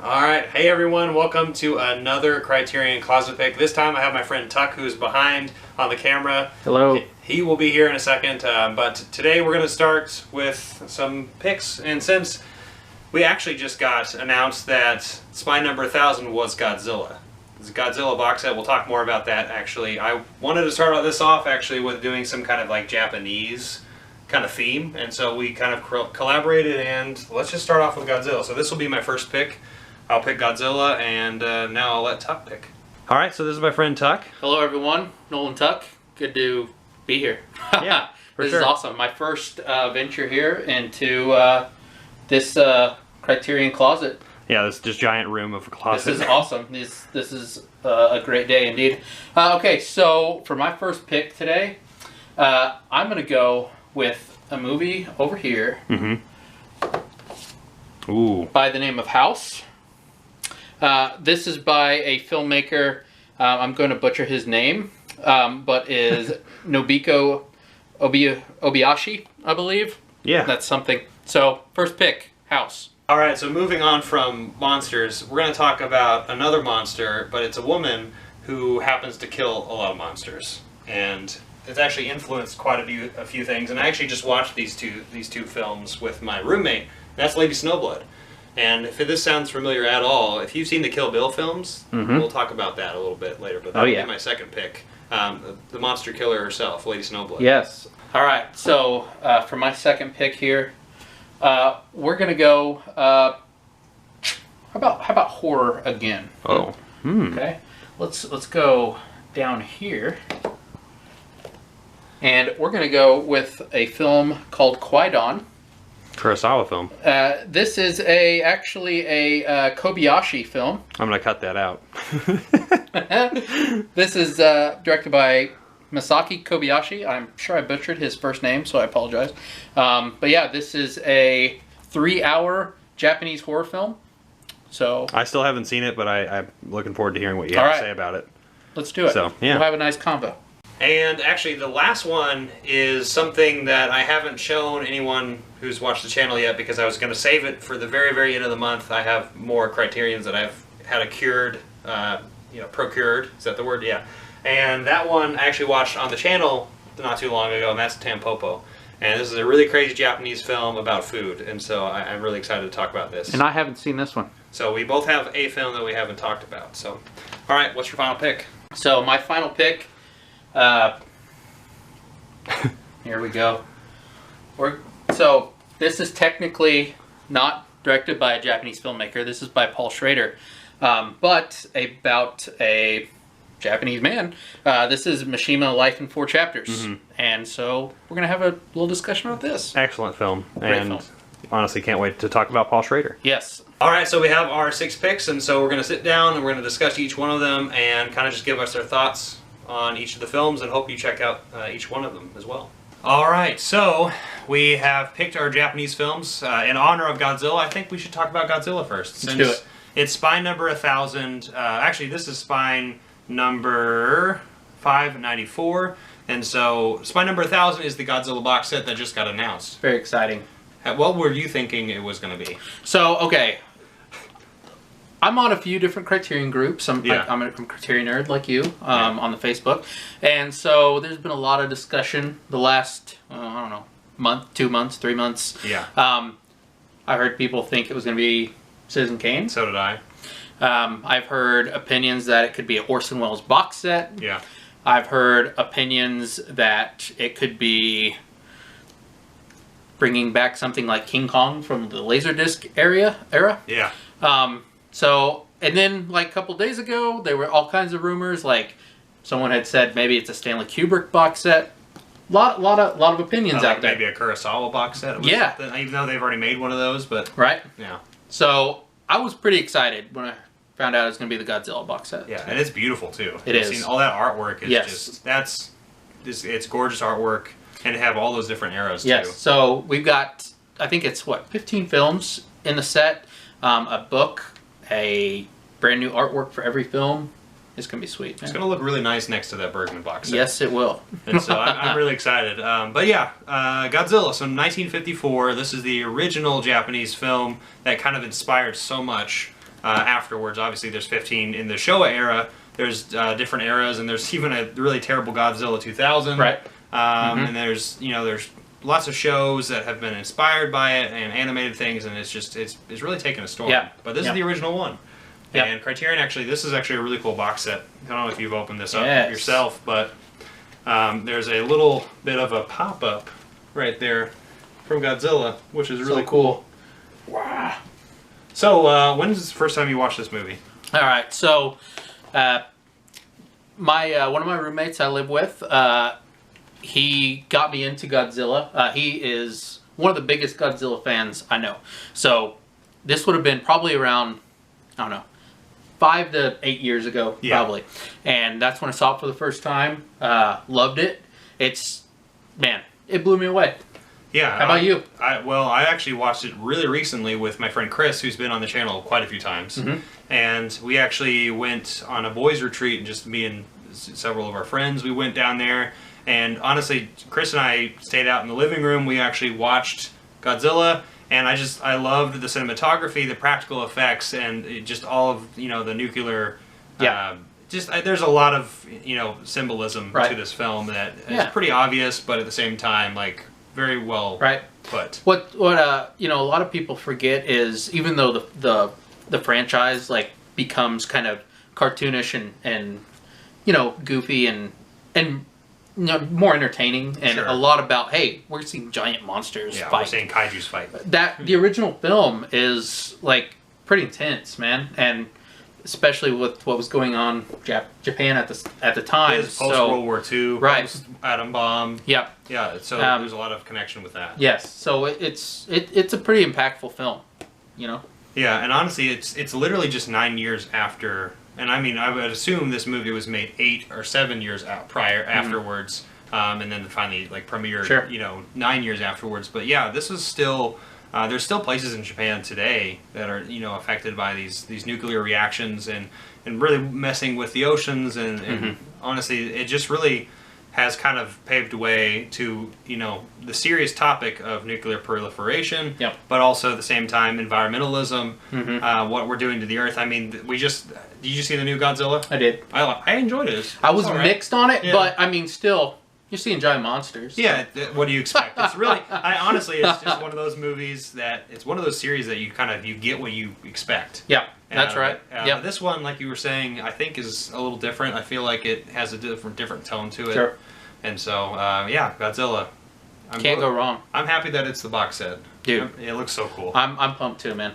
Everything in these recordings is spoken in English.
Alright, hey everyone, welcome to another Criterion Closet Pick. This time I have my friend Tuck, who's behind on the camera. Hello. He will be here in a second, but today we're going to start with some picks, and since we actually just got announced that spine number 1000 was Godzilla. It's a Godzilla box set. We'll talk more about that actually. I wanted to start this off actually with doing some kind of like Japanese kind of theme, and so we kind of collaborated, and let's just start off with Godzilla. So this will be my first pick. I'll pick Godzilla, and now I'll let Tuck pick. Alright, so this is my friend Tuck. Hello everyone, Nolan Tuck. Good to be here. Yeah, for This sure. is awesome. My first venture here into this Criterion Closet. Yeah, this giant room of a closet. This is awesome. This is a great day indeed. Okay, so for my first pick today, I'm going to go with a movie over here by the name of House. This is by a filmmaker, I'm going to butcher his name, but is Nobuko Obayashi, I believe. Yeah. That's something. So, first pick, House. Alright, so moving on from monsters, we're going to talk about another monster, but it's a woman who happens to kill a lot of monsters. And it's actually influenced quite a few things, and I actually just watched these two films with my roommate. That's Lady Snowblood. And if this sounds familiar at all, if you've seen the Kill Bill films, we'll talk about that a little bit later, but that'll be my second pick. The monster killer herself, Lady Snowblood. Yes. Alright, so for my second pick here, we're going to go, how about horror again? Oh. Okay, let's go down here, and we're going to go with a film called Qui-Gon. Kurosawa film. This is actually a Kobayashi film. I'm going to cut that out. This is directed by Masaki Kobayashi. I'm sure I butchered his first name, so I apologize. But yeah, this is a 3-hour Japanese horror film. So I still haven't seen it, but I'm looking forward to hearing what you have to say about it. Let's do it. So, yeah. We'll have a nice convo. And actually, the last one is something that I haven't shown anyone who's watched the channel yet, because I was going to save it for the very, very end of the month. I have more Criterions that I've had procured. Is that the word? Yeah. And that one I actually watched on the channel not too long ago, and that's Tampopo. And this is a really crazy Japanese film about food, and so I'm really excited to talk about this. And I haven't seen this one. So we both have a film that we haven't talked about. So, all right, what's your final pick? So my final pick, here we go. So this is technically not directed by a Japanese filmmaker. This is by Paul Schrader, but about a Japanese man. This is Mishima, Life in 4 Chapters. And so we're going to have a little discussion about this. Excellent film. Great film. Honestly can't wait to talk about Paul Schrader. Yes. Alright, so we have our 6 picks, and so we're going to sit down and we're going to discuss each one of them and kind of just give us our thoughts on each of the films, and hope you check out each one of them as well. Alright, so we have picked our Japanese films. In honor of Godzilla, I think we should talk about Godzilla first. Let's do it. It's spine number 1000. Actually, this is spine number 594. And so, spine number 1000 is the Godzilla box set that just got announced. Very exciting. What were you thinking it was going to be? So, okay. I'm on a few different Criterion groups. I'm a Criterion nerd like you on the Facebook. And so there's been a lot of discussion the last, I don't know, month, 2 months, 3 months. Yeah. I heard people think it was going to be Citizen Kane. So did I. I've heard opinions that it could be a Orson Welles box set. Yeah. I've heard opinions that it could be bringing back something like King Kong from the Laserdisc era. Yeah. So, and then like a couple days ago, there were all kinds of rumors. Like someone had said maybe it's a Stanley Kubrick box set. Lot of opinions out there. Maybe a Kurosawa box set. Yeah. Even though they've already made one of those, but right. Yeah. So I was pretty excited when I found out it was going to be the Godzilla box set. Yeah, and it's beautiful too. It is. Seen all that artwork is it's gorgeous artwork, and to have all those different eras too. Yes. So we've got, I think it's 15 films in the set, a book, a brand new artwork for every film. It's going to be sweet, man. It's going to look really nice next to that Bergman box set. Yes, it will. And so I'm really excited. But yeah, Godzilla. So 1954, this is the original Japanese film that kind of inspired so much afterwards. Obviously, there's 15 in the Showa era. There's different eras, and there's even a really terrible Godzilla 2000. Right. And there's lots of shows that have been inspired by it and animated things, and it's really taken a storm. Yeah. But this is the original one. Yeah. And Criterion this is actually a really cool box set. I don't know if you've opened this up yourself, but there's a little bit of a pop-up right there from Godzilla, which is really cool. Wow. So, when is the first time you watched this movie? All right, so one of my roommates I live with, he got me into Godzilla. He is one of the biggest Godzilla fans I know. So this would have been probably around, I don't know, 5 to 8 years ago, probably. And that's when I saw it for the first time. Loved it. It blew me away. Yeah. How about you? I actually watched it really recently with my friend Chris, who's been on the channel quite a few times. And we actually went on a boys' retreat, and just me and several of our friends, we went down there. And honestly, Chris and I stayed out in the living room. We actually watched Godzilla, and I loved the cinematography, the practical effects, and just all of the nuclear. There's a lot of symbolism to this film that is pretty obvious, but at the same time, like, very well put. What a lot of people forget is, even though the franchise like becomes kind of cartoonish and goofy and more entertaining, and a lot about, hey, we're seeing giant monsters fight. We're seeing kaijus fight. The original film is like pretty intense, man, and especially with what was going on Japan at the time. Post World War II, post atom bomb. Yeah. So there's a lot of connection with that. Yes. So it's a pretty impactful film, Yeah, and honestly, it's literally just 9 years after. And I mean, I would assume this movie was made 8 or 7 years afterwards, and then finally premiered, 9 years afterwards. But yeah, this is still. There's still places in Japan today that are affected by these nuclear reactions and really messing with the oceans, and honestly, it just really has kind of paved the way to the serious topic of nuclear proliferation, but also at the same time environmentalism, what we're doing to the earth. I mean, did you see the new Godzilla? I did. I enjoyed it. I was mixed on it, but I mean, still. You're seeing giant monsters. Yeah, what do you expect? It's really, honestly, it's just one of those movies it's one of those series that you get what you expect. Yeah, that's right. This one, like you were saying, I think is a little different. I feel like it has a different tone to it. Sure. And so, Godzilla. Can't go wrong. I'm happy that it's the box set. Dude. It looks so cool. I'm pumped too, man.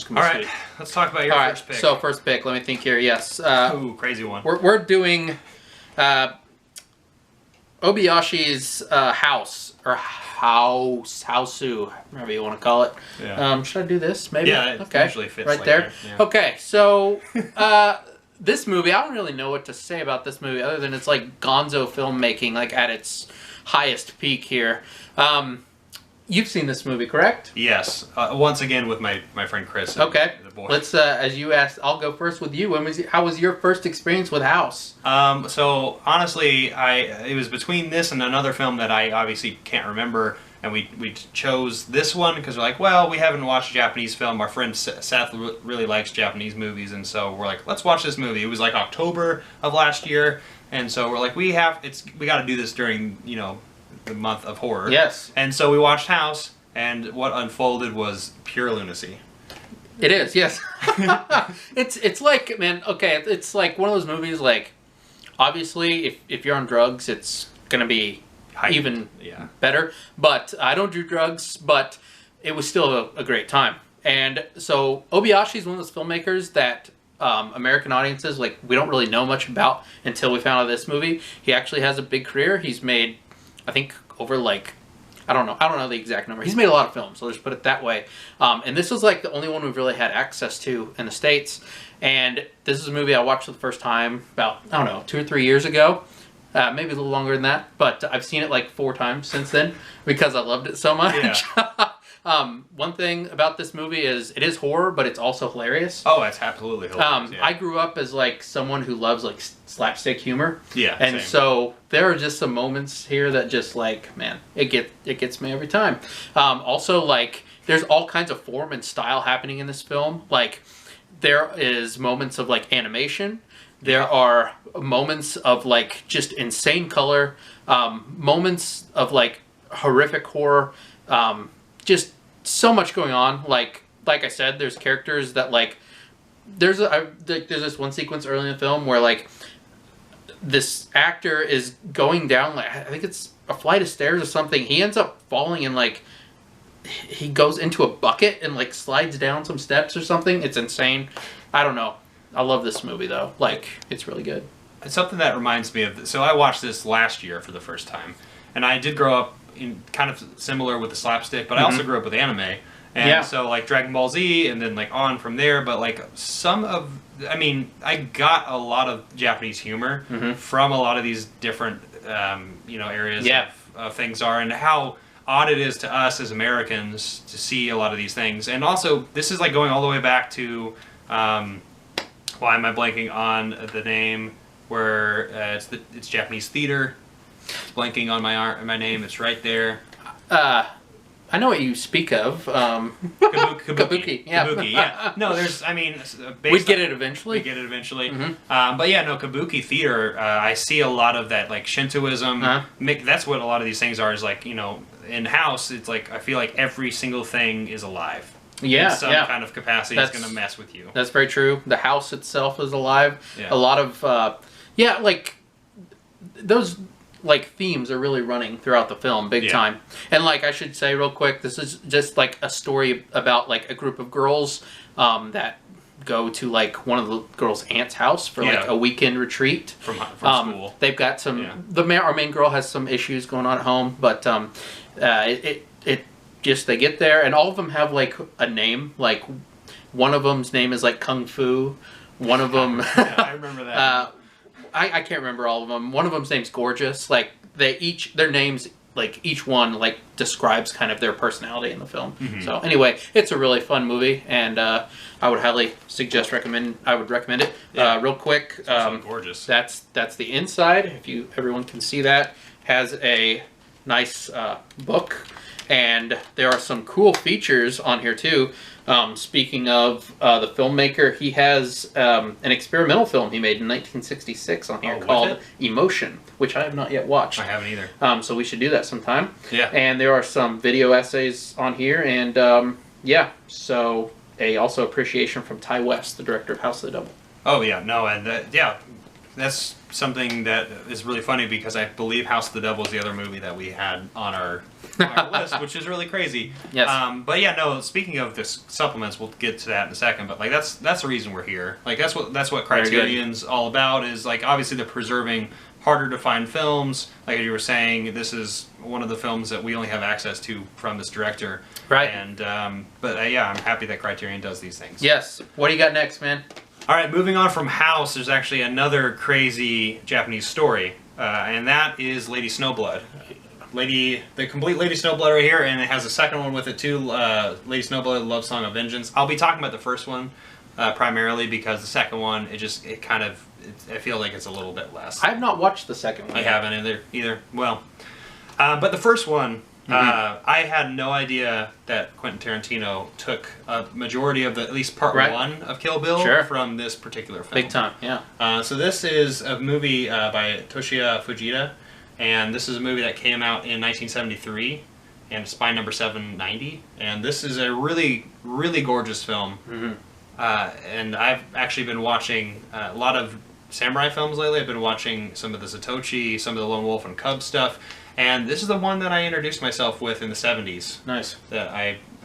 All right, let's talk about your first pick. So first pick, let me think here. Yes. Ooh, crazy one. We're doing Obiyashi's house, or Housu, whatever you want to call it. Yeah. Should I do this? Maybe. Yeah, it usually fits right like there. Yeah. Okay, so this movie, I don't really know what to say about this movie other than it's like Gonzo filmmaking, like at its highest peak here. You've seen this movie, correct? Yes. Once again with my friend Chris. And okay. The boy. Let's, as you asked, I'll go first with you. How was your first experience with House? So honestly, it was between this and another film that I obviously can't remember, and we chose this one because we're like, well, we haven't watched a Japanese film. Our friend Seth really likes Japanese movies, and so we're like, let's watch this movie. It was like October of last year, and so we're like, we got to do this during the month of horror. Yes. And so we watched House, and what unfolded was pure lunacy. It is, yes. It's like, man, okay, it's like one of those movies, like, obviously, if you're on drugs, it's going to be even better. But I don't do drugs, but it was still a great time. And so Obayashi is one of those filmmakers that American audiences, like, we don't really know much about until we found out this movie. He actually has a big career. He's made, I think, over like, I don't know the exact number. He's made a lot of films, so let's put it that way. And this was like the only one we've really had access to in the States. And this is a movie I watched for the first time about, I don't know, 2 or 3 years ago. Maybe a little longer than that. But I've seen it like 4 times since then because I loved it so much. Yeah. One thing about this movie is it is horror, but it's also hilarious. Oh, it's absolutely hilarious. I grew up as like someone who loves like slapstick humor. Yeah, and same. So there are just some moments here that just like, man, it gets me every time. Also, like, there's all kinds of form and style happening in this film. Like, there is moments of like animation. There are moments of like just insane color, moments of like horrific horror, just so much going on. Like I said, there's characters that like there's this one sequence early in the film where like this actor is going down like I think it's a flight of stairs or something. He ends up falling and like he goes into a bucket and like slides down some steps or something. It's insane. I don't know. I love this movie though. Like, it's really good. It's something that reminds me of. So I watched this last year for the first time, and I did grow up in kind of similar with the slapstick, but I also grew up with anime, and so like Dragon Ball Z, and then like on from there. But like I got a lot of Japanese humor from a lot of these different areas of things are, and how odd it is to us as Americans to see a lot of these things. And also, this is like going all the way back to. Why am I blanking on the name? Where it's Japanese theater. It's blanking on my name. It's right there. I know what you speak of. Kabuki. Yeah. Kabuki. Yeah. No, we'd get it eventually. But yeah, no, Kabuki theater. I see a lot of that, like Shintoism. That's what a lot of these things are. Is like in house. It's like I feel like every single thing is alive. Yeah, in some kind of capacity is going to mess with you. That's very true. The house itself is alive. Yeah. A lot of, like, those, like, themes are really running throughout the film, big time. And, like, I should say real quick, this is just, like, a story about, like, a group of girls that go to, like, one of the girls' aunt's house for, like, a weekend retreat. From school. They've got some, our main girl has some issues going on at home, but they get there, and all of them have, like, a name. Like, one of them's name is, like, Kung Fu. One of them... I remember that. I can't remember all of them. One of them's name's Gorgeous. Like, their names, like, each one, like, describes kind of their personality in the film. So, anyway, it's a really fun movie, and I would highly recommend it. Real quick, gorgeous. That's the inside, if everyone can see that. Has a nice book. And there are some cool features on here, too. Speaking of the filmmaker, he has an experimental film he made in 1966 on here called Emotion, which I have not yet watched. I haven't either. So we should do that sometime. Yeah. And there are some video essays on here. And, so also appreciation from Ty West, the director of House of the Devil. Oh, yeah. No, and that's something that is really funny because I believe House of the Devil is the other movie that we had on our list, which is really crazy. Yes. But yeah, no. Speaking of this supplements, we'll get to that in a second. But like that's the reason we're here. Like that's what Criterion's all about. Is like obviously they're preserving harder to find films. Like you were saying, this is one of the films that we only have access to from this director. Right. And I'm happy that Criterion does these things. Yes. What do you got next, man? All right, moving on from House, there's actually another crazy Japanese story, and that is Lady Snowblood. The complete Lady Snowblood right here, and it has a second one with it too, Lady Snowblood, Love Song of Vengeance. I'll be talking about the first one primarily because the second one, I feel like it's a little bit less. I have not watched the second one. I haven't either. Well, but the first one, I had no idea that Quentin Tarantino took a majority of at least part one of Kill Bill from this particular film. Big time, yeah. So this is a movie by Toshiya Fujita, and this is a movie that came out in 1973, and it's by number 790. And this is a really, really gorgeous film. And I've actually been watching a lot of samurai films lately. I've been watching some of the Zatoichi, some of the Lone Wolf and Cub stuff. And this is the one that I introduced myself with in the 70s. Nice. That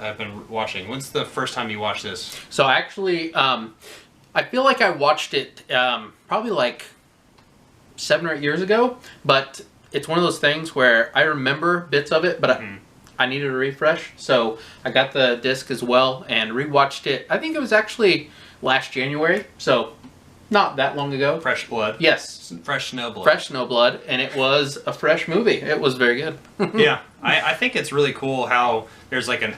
I've been watching. When's the first time you watched this? So actually, I feel like I watched it probably like 7 or 8 years ago. But it's one of those things where I remember bits of it, but I needed a refresh. So I got the disc as well and rewatched it. I think it was actually last January. So not that long ago. Fresh blood. Yes. Fresh Snowblood. Fresh Snowblood, and it was a fresh movie. It was very good. Yeah. I think it's really cool how there's like an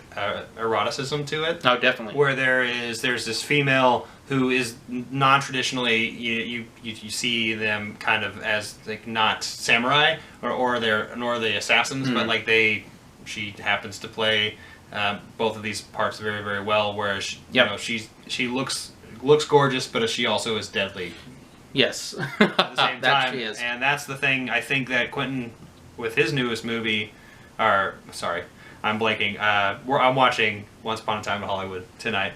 eroticism to it. Oh, definitely. Where there's this female who is non-traditionally, you see them kind of as like not samurai or the assassins, but like she happens to play both of these parts very, very well, where she looks looks gorgeous, but she also is deadly Yes. at the same That time. she is. And that's the thing I think that Quentin, with his newest movie, sorry, I'm blanking. I'm watching Once Upon a Time in Hollywood tonight.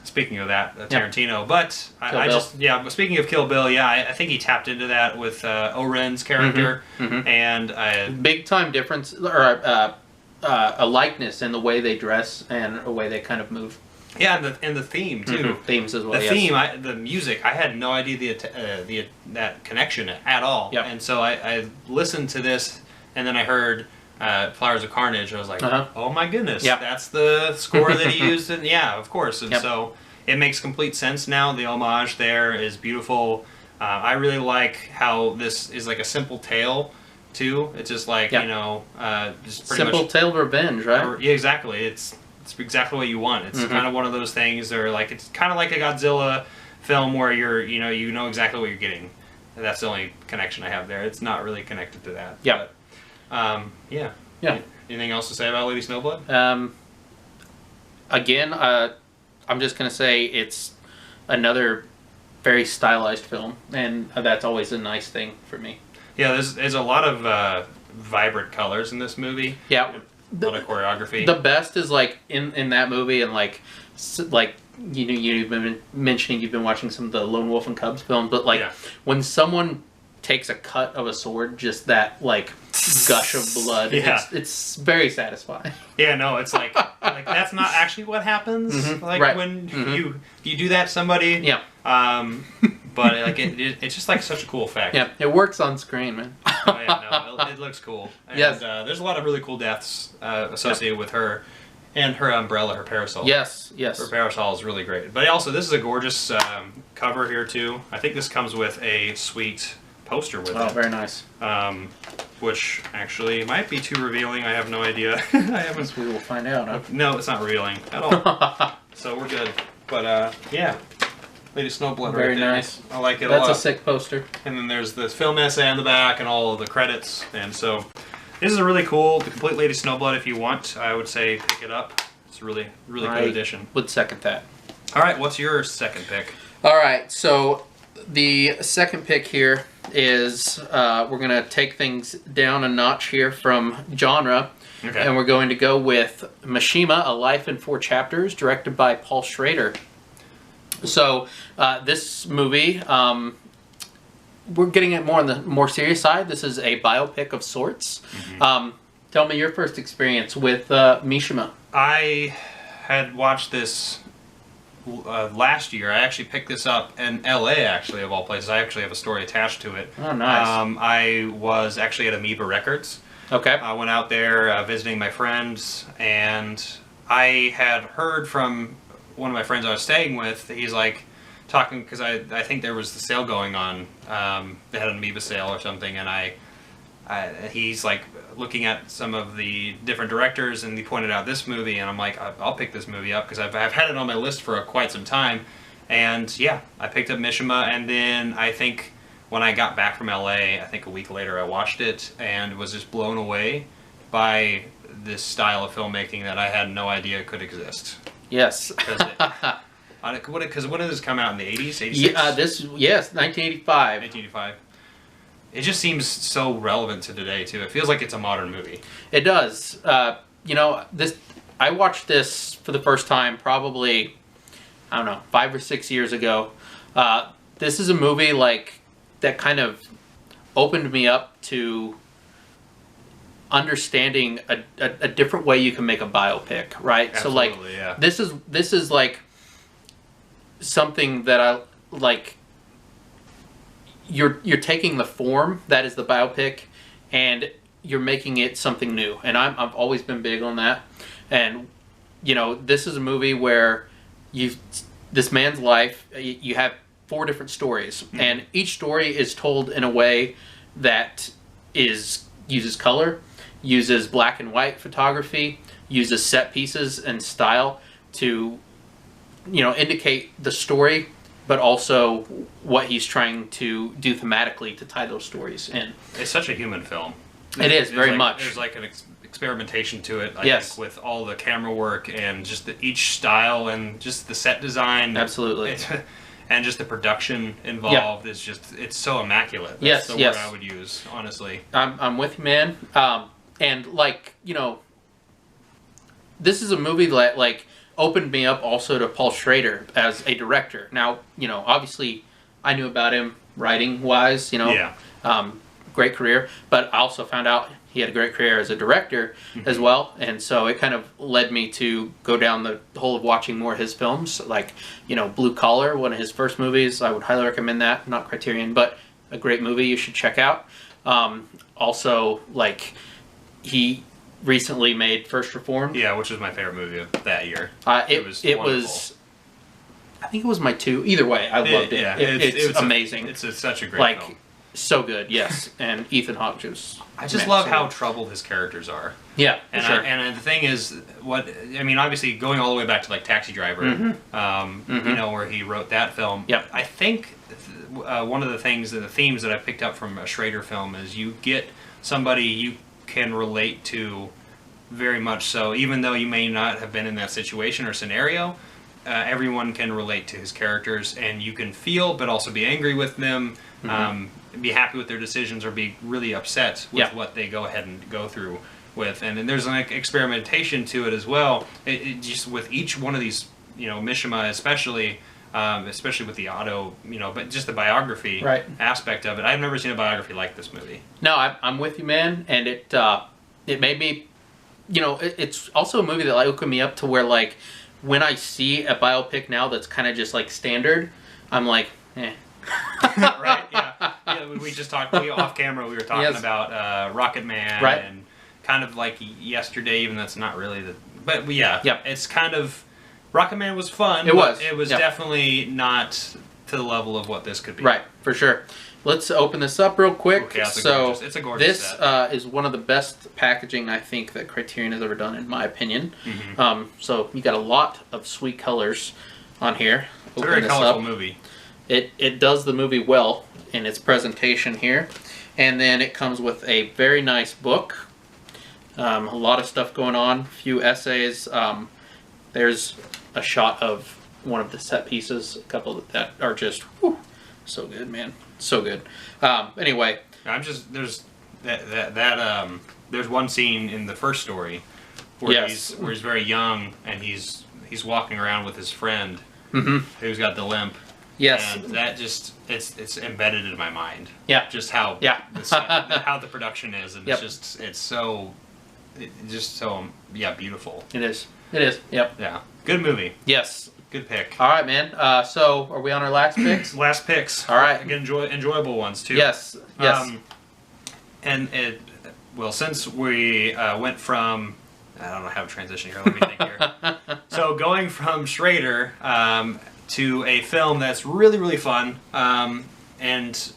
Speaking of that, Tarantino. But but speaking of Kill Bill, I think he tapped into that with Oren's character. And big time difference, or a likeness in the way they dress and the way they kind of move. Yeah, and the theme too. Themes as well. The theme, the music. I had no idea that connection at all. Yep. And so I listened to this, and then I heard Flowers of Carnage. I was like, oh my goodness, that's the score that he used. And yeah, of course. And so it makes complete sense now. The homage there is beautiful. I really like how this is like a simple tale too. It's just like just pretty simple much, tale of revenge, right? Yeah, exactly. It's exactly what you want. It's kind of one of those things, or like it's kind of like a Godzilla film where you know exactly what you're getting. And that's the only connection I have there. It's not really connected to that. Yeah. But, yeah. Anything else to say about Lady Snowblood? Again, I'm just gonna say it's another very stylized film, and that's always a nice thing for me. Yeah, there's a lot of vibrant colors in this movie. Yeah. A lot of choreography. The best is like in that movie, and like you've been mentioning you've been watching some of the Lone Wolf and Cubs films, but like when someone takes a cut of a sword, just that like gush of blood, it's very satisfying. Yeah, no, it's like that's not actually what happens. Like when you do that to somebody. Yeah. But like it's just like such a cool effect. Yeah, it works on screen, man. Oh yeah, no, it looks cool. And, yes. There's a lot of really cool deaths associated with her, and her umbrella, her parasol. Yes. Her parasol is really great. But also, this is a gorgeous cover here too. I think this comes with a sweet poster with it. Oh, very nice. Which actually might be too revealing. I have no idea. I haven't. We will find out. Huh? No, it's not revealing at all. So we're good. But yeah. Lady Snowblood very right there. Nice. I like it a lot. That's a sick poster. And then there's this film essay on the back and all of the credits. And so this is a really cool, the complete Lady Snowblood. If you want, I would say pick it up. It's a really good edition. Would second that. All right, what's your second pick? All right, so the second pick here is we're going to take things down a notch here from genre. Okay. And we're going to go with Mishima, A Life in 4 Chapters, directed by Paul Schrader. So this movie, we're getting it more on the more serious side. This is a biopic of sorts. Tell me your first experience with Mishima. I had watched this last year. I actually picked this up in LA, actually, of all places. I actually have a story attached to it. Oh, nice. I was actually at Amoeba Records. Okay. I went out there visiting my friends, and I had heard from one of my friends I was staying with. He's like talking, because I think there was the sale going on. They had an Amoeba sale or something, and he's like looking at some of the different directors, and he pointed out this movie, and I'm like, I'll pick this movie up because I've had it on my list for quite some time. And yeah, I picked up Mishima, and then I think when I got back from LA, I think a week later, I watched it and was just blown away by this style of filmmaking that I had no idea could exist. Yes. Because when did this come out, in the 80s? 86? Yeah, 1985. 1985. It just seems so relevant to today, too. It feels like it's a modern movie. It does. I watched this for the first time probably, 5 or 6 years ago. This is a movie like that kind of opened me up to understanding a different way you can make a biopic, right? Absolutely, so like this is like something that I like. You're taking the form that is the biopic and you're making it something new, and I've always been big on that. And this is a movie where this man's life, you have 4 different stories, and each story is told in a way that uses color, uses black and white photography, uses set pieces and style to indicate the story, but also what he's trying to do thematically to tie those stories in. It's such a human film. It is very much. There's like experimentation to it. I Yes. think with all the camera work and just each style and just the set design. Absolutely. And just the production involved is just, it's so immaculate. Yes, That's the word I would use, honestly. I'm with you, man. And like, you know, this is a movie that like opened me up also to Paul Schrader as a director. Now, you know, obviously I knew about him writing wise, you know. Yeah. Great career, but I also found out he had a great career as a director as well, and so it kind of led me to go down the hole of watching more of his films, like, you know, Blue Collar, one of his first movies. I would highly recommend that. Not Criterion, but a great movie you should check out. Also, like, he recently made First Reformed. Yeah, which was my favorite movie of that year. It was, I think it was my 2. Either way, I loved it. Yeah, it's amazing. It's such a great film. So good, yes. And Ethan Hawke just... I just love how troubled his characters are. Yeah, and sure. And the thing is, obviously going all the way back to like Taxi Driver, you know, where he wrote that film. Yep. I think one of the things and the themes that I picked up from a Schrader film is you get somebody you can relate to very much so, even though you may not have been in that situation or scenario. Everyone can relate to his characters, and you can feel, but also be angry with them. Be happy with their decisions or be really upset with what they go ahead and go through with. And then there's an experimentation to it as well. It just with each one of these, you know, Mishima especially with the auto, you know, but just the biography aspect of it. I've never seen a biography like this movie. No, I'm with you, man. And it made me, you know, it's also a movie that like opened me up to where like when I see a biopic now that's kind of just like standard, I'm like, eh. Right, yeah. We just talked off camera. We were talking about Rocket Man, and kind of like yesterday. Even that's not really but it's kind of Rocket Man was fun. It was definitely not to the level of what this could be. Right, for sure. Let's open this up real quick. Okay, it's a gorgeous this set. Is one of the best packaging I think that Criterion has ever done, in my opinion. So you got a lot of sweet colors on here. It's a very colorful movie. It does the movie well in its presentation here. And then it comes with a very nice book. A lot of stuff going on. A few essays. There's a shot of one of the set pieces. A couple that are just so good, man. So good. Anyway. There's there's one scene in the first story where he's very young and he's walking around with his friend who's got the limp. Yes. And that just, it's embedded in my mind. Yeah. Just how how the production is, and it's just so beautiful. It is. It is. Yep. Yeah. Good movie. Yes. Good pick. All right, man. So are we on our last picks? Last picks. All right. Again, enjoyable ones too. Yes. Yes. Since we went from, I don't know how to transition here. Let me think here. So going from Schrader to a film that's really, really fun and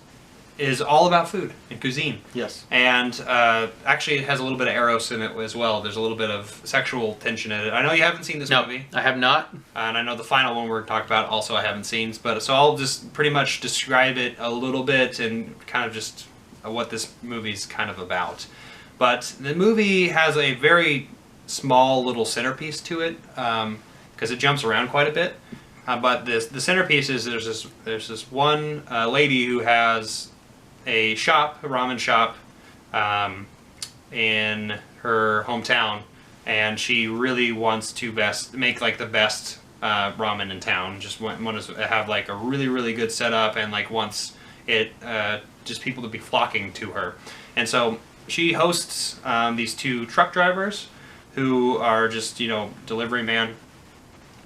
is all about food and cuisine. Yes. And actually it has a little bit of Eros in it as well. There's a little bit of sexual tension in it. I know you haven't seen this movie. I have not. And I know the final one we're talking about also I haven't seen. So I'll just pretty much describe it a little bit and kind of just what this movie's kind of about. But the movie has a very small little centerpiece to it because it jumps around quite a bit. But the centerpiece is there's this one lady who has a ramen shop, in her hometown, and she really wants to make like the best ramen in town. Just wants to have like a really, really good setup, and like wants it just people to be flocking to her. And so she hosts these 2 truck drivers who are just, you know, delivery man.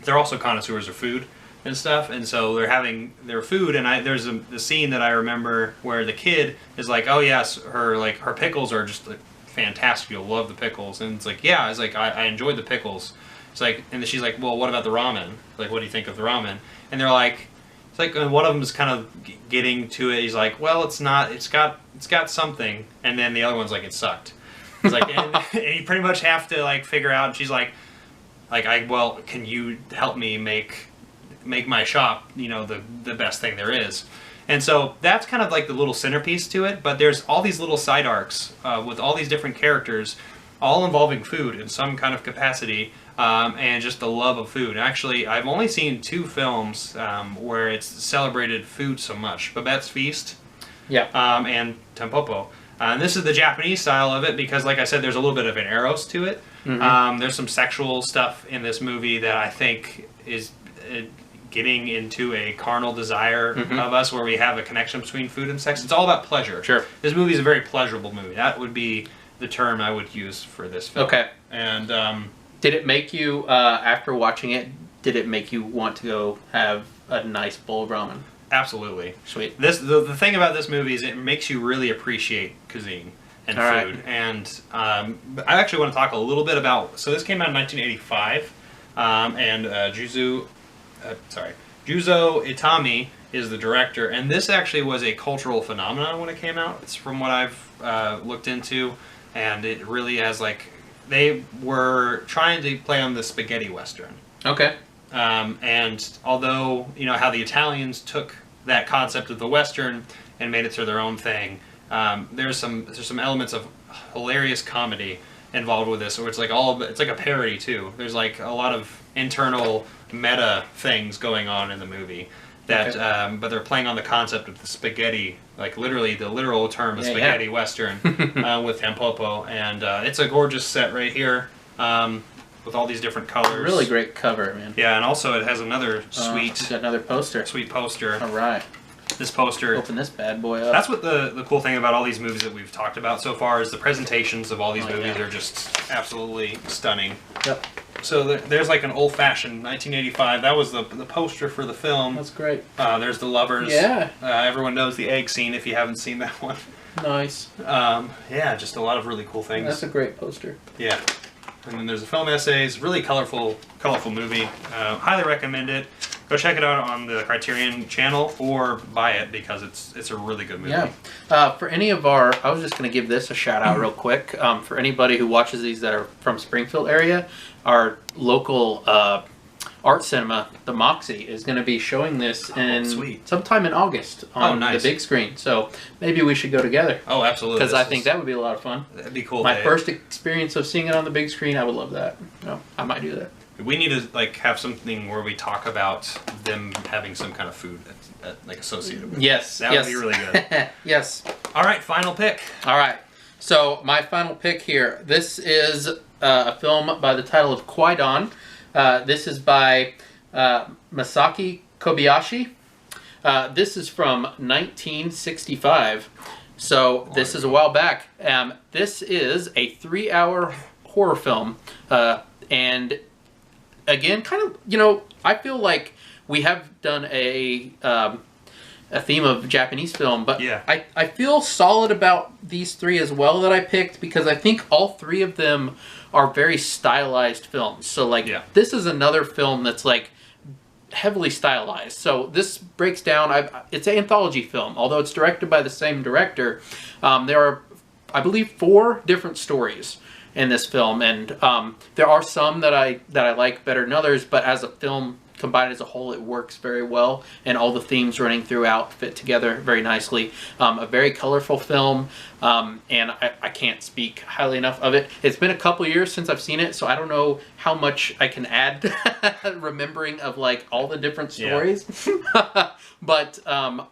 They're also connoisseurs of food and stuff, and so they're having their food, and there's the scene that I remember where the kid is like, oh yes, her pickles are just like fantastic, you'll love the pickles, and it's like, yeah, it's like I enjoyed the pickles. It's like, and then she's like, well, what about the ramen? Like, what do you think of the ramen? And they're like, it's like, and one of them is kind of getting to it. He's like, well, it's got something, and then the other one's like, it sucked. It's like, and you pretty much have to like figure out. And she's like, well, can you help me make my shop, you know, the best thing there is? And so that's kind of like the little centerpiece to it, but there's all these little side arcs with all these different characters, all involving food in some kind of capacity, and just the love of food. Actually, I've only seen 2 films where it's celebrated food so much. Babette's Feast, and Tampopo. And this is the Japanese style of it because, like I said, there's a little bit of an eros to it. There's some sexual stuff in this movie that I think is getting into a carnal desire of us where we have a connection between food and sex. It's all about pleasure. Sure. This movie is a very pleasurable movie. That would be the term I would use for this film. Okay. And did it make you, after watching it, did it make you want to go have a nice bowl of ramen? Absolutely. Sweet. The thing about this movie is it makes you really appreciate cuisine and all food. Right. And I actually want to talk a little bit about, so this came out in 1985, and Juzo Itami is the director, and this actually was a cultural phenomenon when it came out. It's from what I've looked into, and it really has, like, they were trying to play on the spaghetti western. Okay. And although, you know, how the Italians took that concept of the western and made it to their own thing, there's some elements of hilarious comedy involved with this, or it's like it's like a parody too. There's like a lot of internal meta things going on in the movie that, but they're playing on the concept of the spaghetti, like literally the literal term of spaghetti western with Tampopo, and it's a gorgeous set right here with all these different colors. Really great cover, man. Yeah, and also it has another sweet, got another poster. Sweet poster. All right. This poster. Open this bad boy up. That's what the cool thing about all these movies that we've talked about so far is the presentations of all these movies are just absolutely stunning. Yep. So there's like an old-fashioned 1985. That was the poster for the film. That's great. There's the lovers. Yeah. Everyone knows the egg scene if you haven't seen that one. Nice. Yeah, just a lot of really cool things. That's a great poster. Yeah. And then there's the film essays. Really colorful movie. Highly recommend it. Go check it out on the Criterion channel or buy it because it's a really good movie. Yeah. For any of our, I was just going to give this a shout out real quick. For anybody who watches these that are from Springfield area, our local art cinema, the Moxie, is going to be showing this sometime in August on the big screen. So maybe we should go together. Oh, absolutely. Because I think that would be a lot of fun. That'd be cool. My first experience of seeing it on the big screen, I would love that. No, I might do that. We need to like have something where we talk about them having some kind of food like associated with it. Yes. That would be really good. Yes. All right, final pick. All right. So my final pick here. This is a film by the title of Kwai-Don. This is by Masaki Kobayashi. This is from 1965. So this is a while back. This is a 3-hour horror film. And again, kind of, you know, I feel like we have done a theme of Japanese film, but I feel solid about these 3 as well that I picked because I think all 3 of them are very stylized films. So like this is another film that's like heavily stylized. So this breaks down, it's an anthology film, although it's directed by the same director. There are, I believe, 4 different stories in this film, and there are some that I like better than others, but as a film combined as a whole, it works very well, and all the themes running throughout fit together very nicely. A very colorful film, and I can't speak highly enough of it. It's been a couple years since I've seen it, so I don't know how much I can add remembering of like all the different stories. But I'm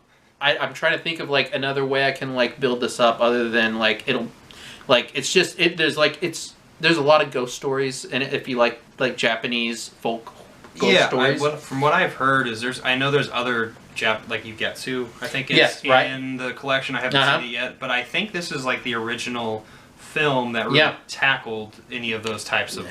trying to think of like another way I can like build this up other than like there's a lot of ghost stories in it if you like Japanese folk ghost stories. From what I've heard is I know there's other like Yugetsu, I think is in the collection. I haven't seen it yet, but I think this is like the original film that really tackled any of those types of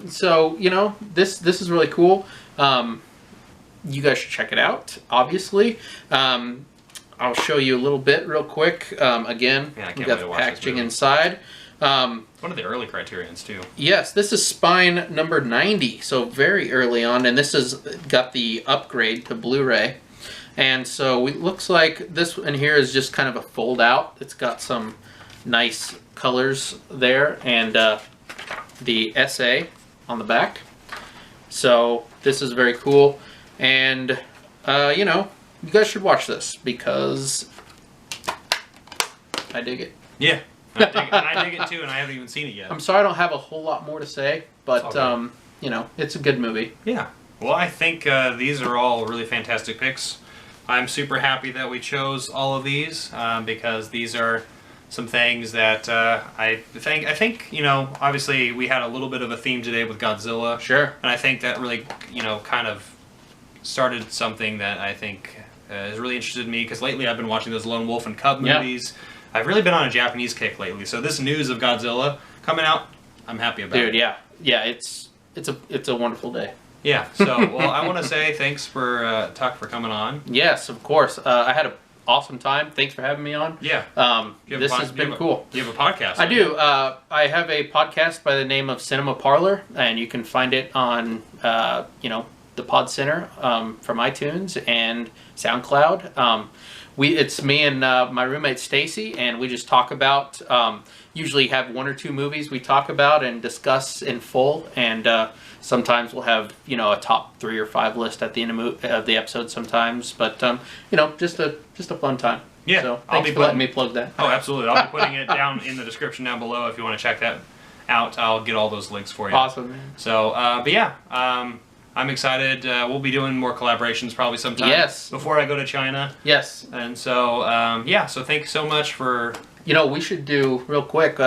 so you know this is really cool. You guys should check it out, obviously. I'll show you a little bit real quick. Again, we got the packaging inside. One of the early Criterions, too. Yes, this is spine number 90, so very early on, and this has got the upgrade to Blu-ray. And so it looks like this in here is just kind of a fold-out. It's got some nice colors there, and the essay on the back. So this is very cool, and you know, you guys should watch this because I dig it. Yeah. And I dig it too, and I haven't even seen it yet. I'm sorry I don't have a whole lot more to say, but Okay. you know, it's a good movie. Yeah. Well, I think these are all really fantastic picks. I'm super happy that we chose all of these because these are some things that I think, you know, obviously we had a little bit of a theme today with Godzilla. Sure. And I think that really, you know, kind of started something that I think has really interested me because lately I've been watching those Lone Wolf and Cub movies. I've really been on a Japanese kick lately. So this news of Godzilla coming out, I'm happy about it. Dude, yeah. Yeah, it's a wonderful day. Yeah, so, well, I want to say thanks for Tuck for coming on. Yes, of course. I had an awesome time. Thanks for having me on. Yeah. This has been cool. You have a podcast. I do. I have a podcast by the name of Cinema Parlor, and you can find it on, you know, the Pod Center from iTunes and SoundCloud. It's me and my roommate Stacy, and we just talk about. Usually have one or two movies we talk about and discuss in full, and sometimes we'll have, you know, a top 3 or 5 list at the end of the episode sometimes. But you know, just a fun time. Yeah, So thanks for letting me plug that. Oh, absolutely. I'll be putting it down in the description down below if you want to check that out. I'll get all those links for you. Awesome, man. So, but yeah, I'm excited. We'll be doing more collaborations probably sometime. Yes. Before I go to China. Yes. And so, yeah. So thanks so much for. You know, we should do real quick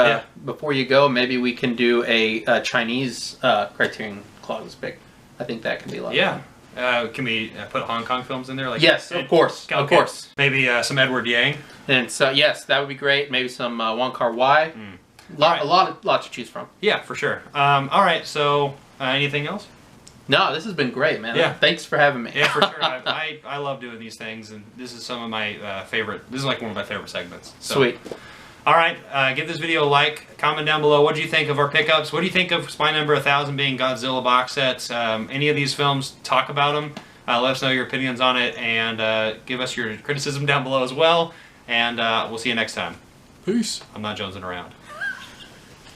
before you go. Maybe we can do a Chinese Criterion Collection pick. I think that can be a lot. Yeah. Can we put Hong Kong films in there? Like yes, of course. Okay. Of course. Maybe some Edward Yang. And so, yes, that would be great. Maybe some Wong Kar-wai. A lot to choose from. Yeah, for sure. All right. So, anything else? No, this has been great, man. Yeah. Thanks for having me. Yeah, for sure. I love doing these things, and this is some of my favorite. This is like one of my favorite segments. So. Sweet. All right, give this video a like, comment down below. What do you think of our pickups? What do you think of Spy Number 1000 being Godzilla box sets? Any of these films, talk about them. Let us know your opinions on it, and give us your criticism down below as well. And we'll see you next time. Peace. I'm not jonesing around.